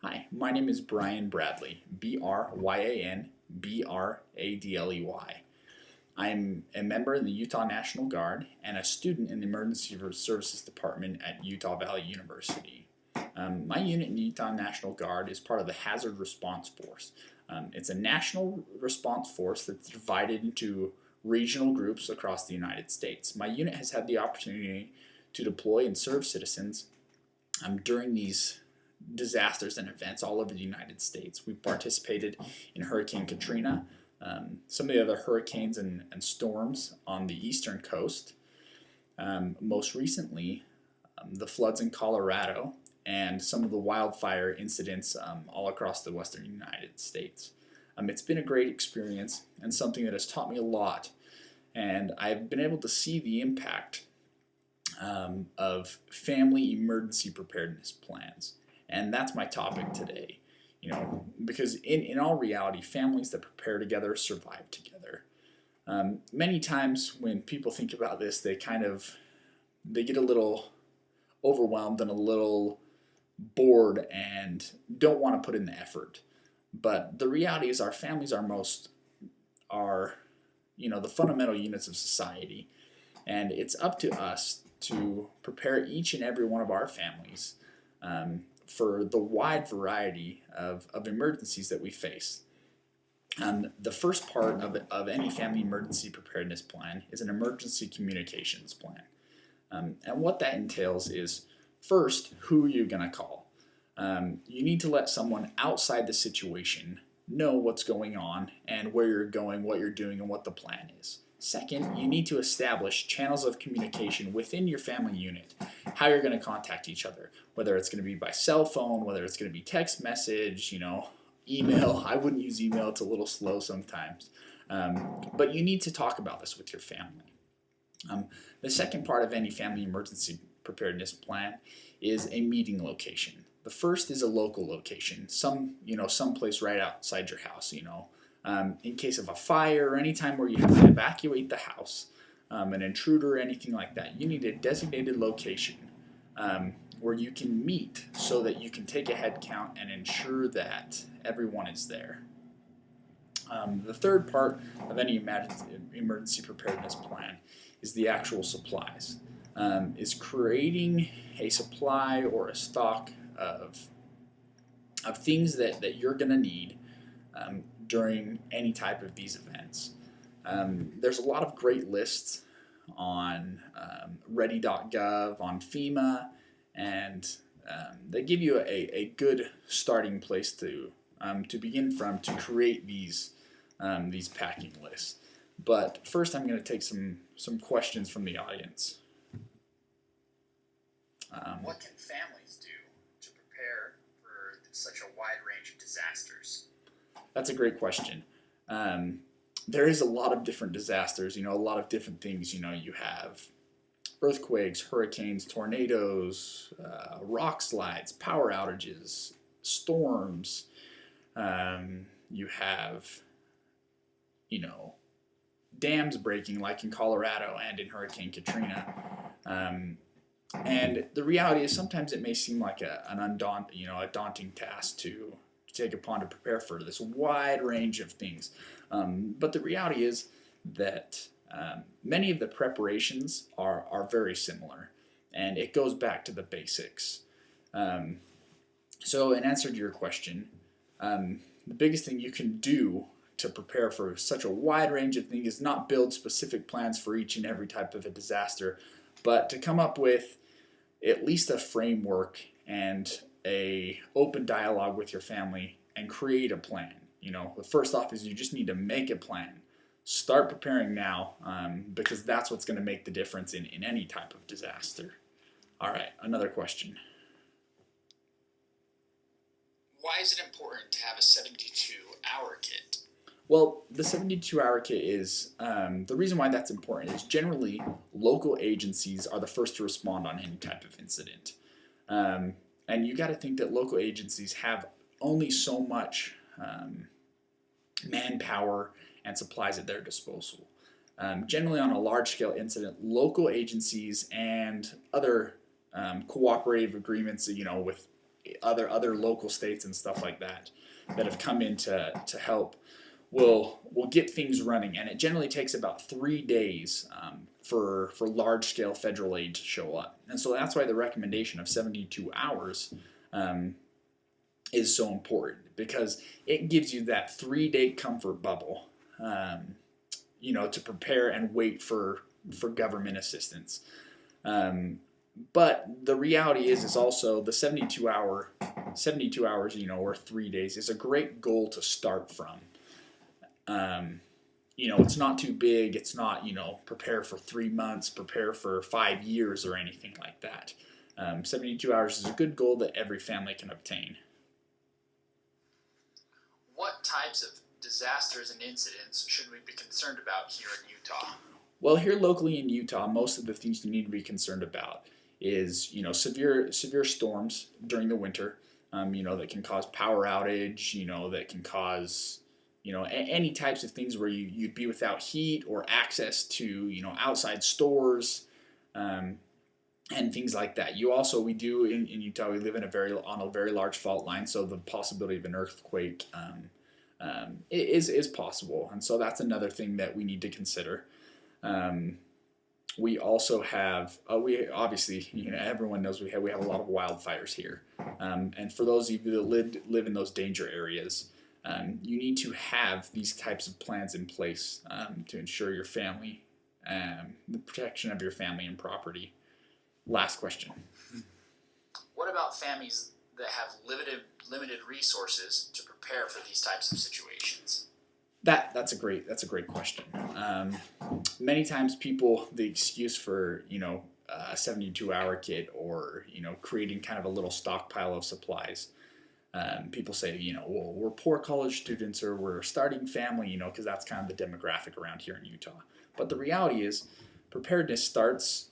Hi, my name is Brian Bradley, Bryan Bradley. I'm a member in the Utah National Guard and a student in the Emergency Services Department at Utah Valley University. My unit in the Utah National Guard is part of the Hazard Response Force. It's a national response force that's divided into regional groups across the United States. My unit has had the opportunity to deploy and serve citizens during these disasters and events all over the United States. We participated in Hurricane Katrina, some of the other hurricanes and storms on the eastern coast. Most recently, the floods in Colorado and some of the wildfire incidents all across the western United States. It's been a great experience and something that has taught me a lot, and I've been able to see the impact of family emergency preparedness plans. And that's my topic today. Because in all reality, families that prepare together survive together. Many times when people think about this, they get a little overwhelmed and a little bored and don't want to put in the effort. But the reality is our families are the fundamental units of society, and it's up to us to prepare each and every one of our families for the wide variety of emergencies that we face. The first part of any family emergency preparedness plan is an emergency communications plan. And what that entails is, first, who are you going to call? You need to let someone outside the situation know what's going on and where you're going, what you're doing, and what the plan is. Second, you need to establish channels of communication within your family unit, how you're going to contact each other, whether it's going to be by cell phone, whether it's going to be text message, email. I wouldn't use email, it's a little slow sometimes. But you need to talk about this with your family. The second part of any family emergency preparedness plan is a meeting location. The first is a local location, someplace right outside your house, in case of a fire or any time where you have to evacuate the house, an intruder or anything like that. You need a designated location where you can meet so that you can take a head count and ensure that everyone is there. The third part of any emergency preparedness plan is the actual supplies, is creating a supply or a stock of things that you're going to need during any type of these events. There's a lot of great lists on ready.gov, on FEMA, and they give you a good starting place to begin from to create these packing lists. But first, I'm going to take some questions from the audience. What can families do to prepare for such a wide range of disasters? That's a great question. There is a lot of different disasters, a lot of different things. You have earthquakes, hurricanes, tornadoes, rock slides, power outages, storms. You have, dams breaking like in Colorado and in Hurricane Katrina. And the reality is sometimes it may seem like a daunting task to take upon to prepare for this wide range of things. But the reality is that many of the preparations are very similar, and it goes back to the basics. So in answer to your question, the biggest thing you can do to prepare for such a wide range of things is not build specific plans for each and every type of a disaster, but to come up with at least a framework and a open dialogue with your family and create a plan. The first off is you just need to make a plan. Start preparing now, because that's what's going to make the difference in any type of disaster. All right, another question. Why is it important to have a 72-hour kit? Well, the 72-hour kit is, the reason why that's important is generally local agencies are the first to respond on any type of incident. And you got to think that local agencies have only so much manpower and supplies at their disposal. Generally on a large-scale incident, local agencies and other cooperative agreements, with other local states and stuff like that have come in to help will get things running, and it generally takes about 3 days for large scale federal aid to show up, and so that's why the recommendation of 72 hours is so important, because it gives you that 3 day comfort bubble, to prepare and wait for government assistance. But the reality is also the 72 hours, or 3 days is a great goal to start from. It's not too big. It's not, prepare for 3 months, prepare for 5 years or anything like that. 72 hours is a good goal that every family can obtain. What types of disasters and incidents should we be concerned about here in Utah? Well, here locally in Utah, most of the things you need to be concerned about is, severe storms during the winter, that can cause power outage, that can cause, any types of things where you'd be without heat or access to, outside stores, and things like that. We do in Utah, we live on a very large fault line, so the possibility of an earthquake is possible, and so that's another thing that we need to consider. We also have, we obviously, everyone knows we have a lot of wildfires here, and for those of you that live in those danger areas, you need to have these types of plans in place to ensure your family, the protection of your family and property. Last question. What about families that have limited resources to prepare for these types of situations? That's a great question. Many times the excuse for, a 72-hour kit, or, creating kind of a little stockpile of supplies. People say, well, we're poor college students, or we're a starting family, because that's kind of the demographic around here in Utah. But the reality is preparedness starts,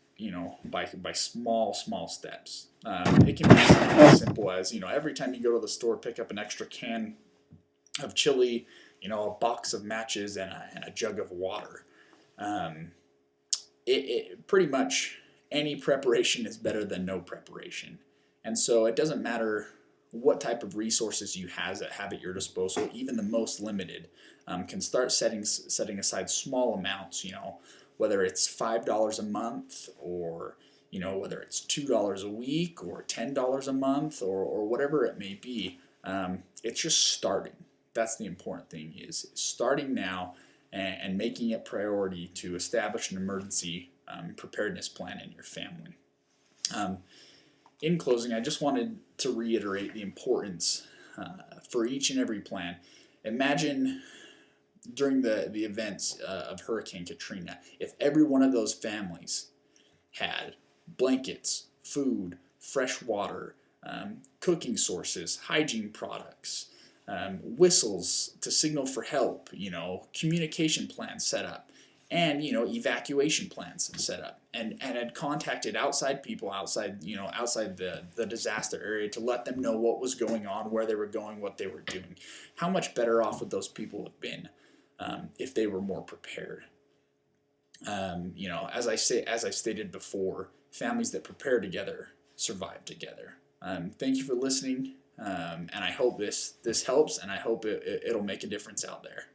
by small steps. It can be something as simple as, every time you go to the store, pick up an extra can of chili, a box of matches, and a jug of water. It pretty much any preparation is better than no preparation. And so it doesn't matter what type of resources you have at your disposal, even the most limited, can start setting aside small amounts, whether it's $5 a month, or, whether it's $2 a week, or $10 a month, or whatever it may be. It's just starting. That's the important thing, is starting now and making it priority to establish an emergency preparedness plan in your family. In closing, I just wanted to reiterate the importance for each and every plan. Imagine during the events of Hurricane Katrina, if every one of those families had blankets, food, fresh water, cooking sources, hygiene products, whistles to signal for help, communication plans set up, and evacuation plans set up, and had contacted outside people outside the disaster area to let them know what was going on, where they were going, what they were doing. How much better off would those people have been if they were more prepared? As I stated before, families that prepare together survive together. Thank you for listening, and I hope this helps, and I hope it'll make a difference out there.